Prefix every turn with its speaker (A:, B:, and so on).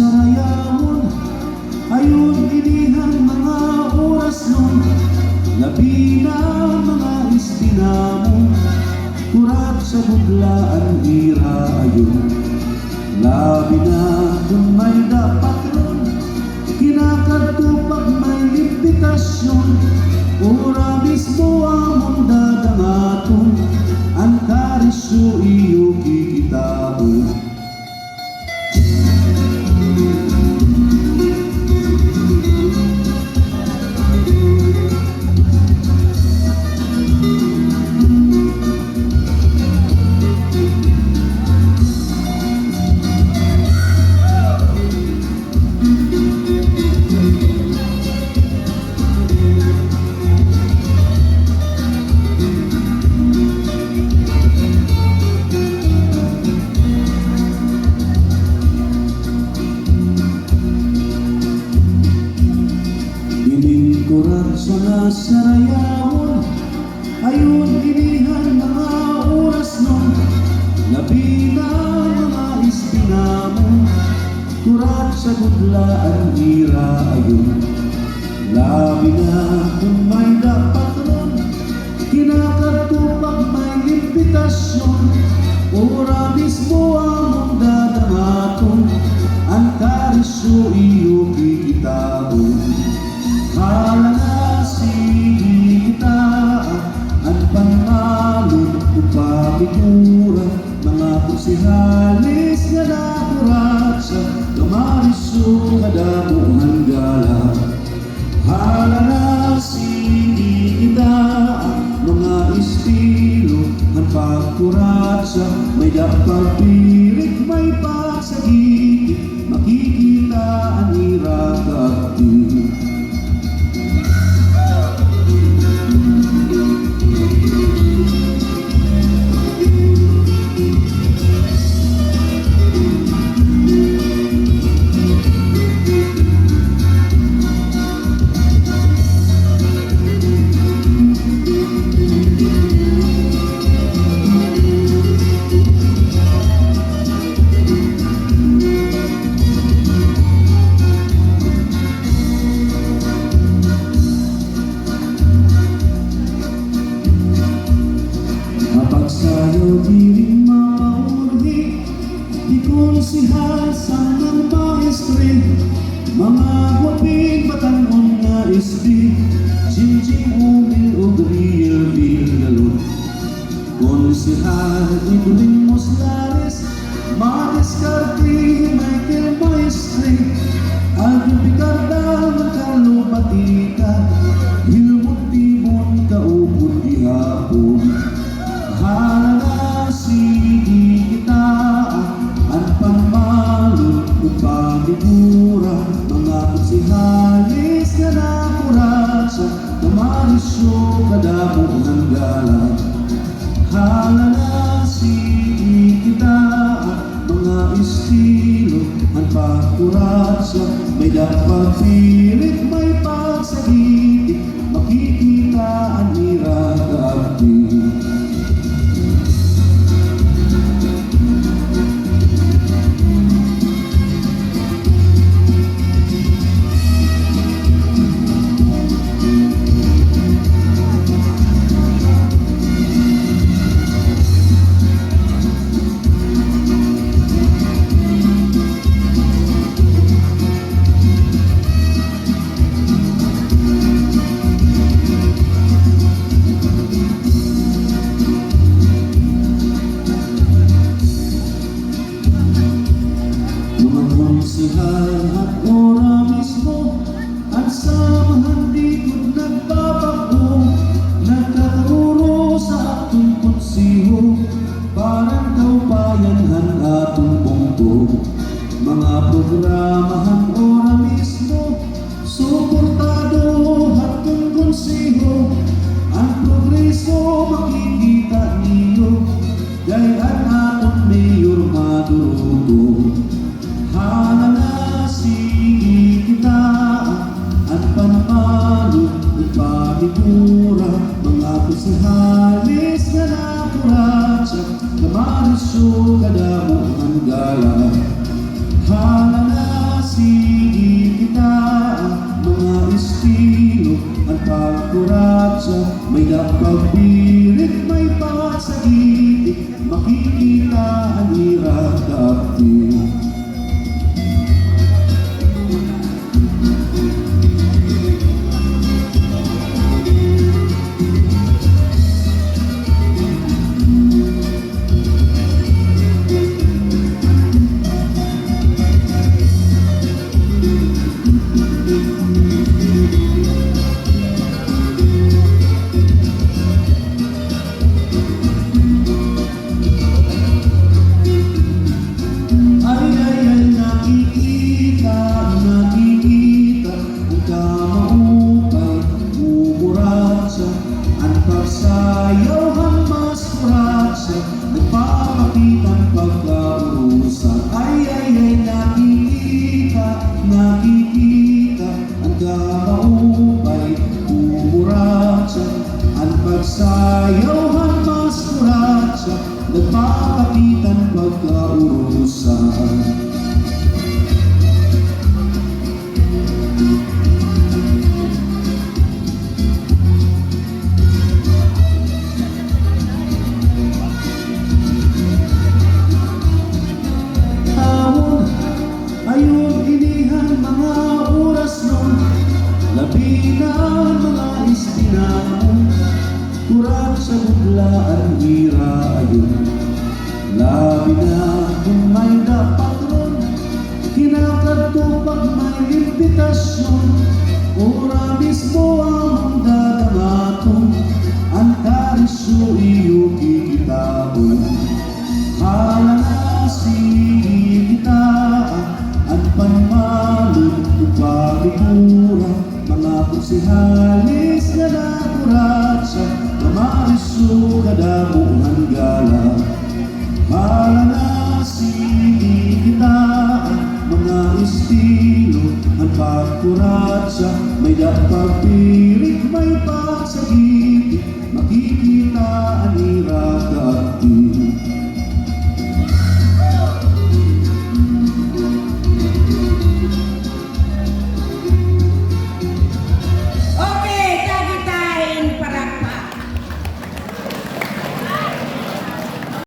A: sarayamon, ayon inihan mga oras nun, labi na mga istinamon, kurat sa buglaan ira ayon. Labi na kung may dapat ron, kinakatupag may imbitasyon, ora mismo among dadangaton, ang karisyo iyo kikitaon. Kurat sa nasarayamon, ayon inihan mga oras nun, labi na mga istinamon, kurat sa buglaan ira ayon. Labi na kung may dapat ron, kinakatupag may imbitasyon, ora mismo among dadangaton, ang karisyo iyo kikitaon. Hala na sige kita, ang pangalon upapikura, mga pusihalis nga nakurat sa kamarisyo kadamuhan gala. Hala na sige kita, mga estilo ang pagkurat sa may dapagpirit, may pagsagit, makikita ang irakati. Sa'yo di rin mapaurhi, di konsihasan ng maestri, mga guwaping batanon nga isdi, Jinjing umil o griel bilgalon. Konsihal Ibring Moslares, Maeskarti Michael Maestri, Alvin Picarda Carlo Patika, Hilmot Timon kaupod ihapon. Hala na sige kita, ang pangmalot upamigura, mga pusihalis nga nakurat sa kamarisyo kadamuhan gala. Hala na sige kita, mga estilo ang pagkurat sa may dapagpilit, may pagsagit, makikita ang irakati. Sihal at ora mismo, ang samahan likod nagbabago, nagkaturo sa atong konsiho, parang kaupayanhan atong bonggo. Mga programahan ora mismo, suportado atong konsiho, ang progreso makikita niyo, gayaan atong mayor madurugo. Hala na sige kita, at panmalot upamigura, mga pusihalis nga nakurat sa kamarisyo kadamuhan gala. Hala na sa buglaan wira ayon. Labi na kung may dapat ron, kinakadto pag may imbitasyon. Ora mismo ang dadamaton, ang karisyo iyo kikitaon. Halanasi kita, ang panmalog upabigura, mga konsihalis na nakuratsa, mamariso kadamuhan gala. Halanasi kita, mga estilo, ang pagkuratsa, may dapagpirit, may pagsagiti, makikita ang ira kaakti.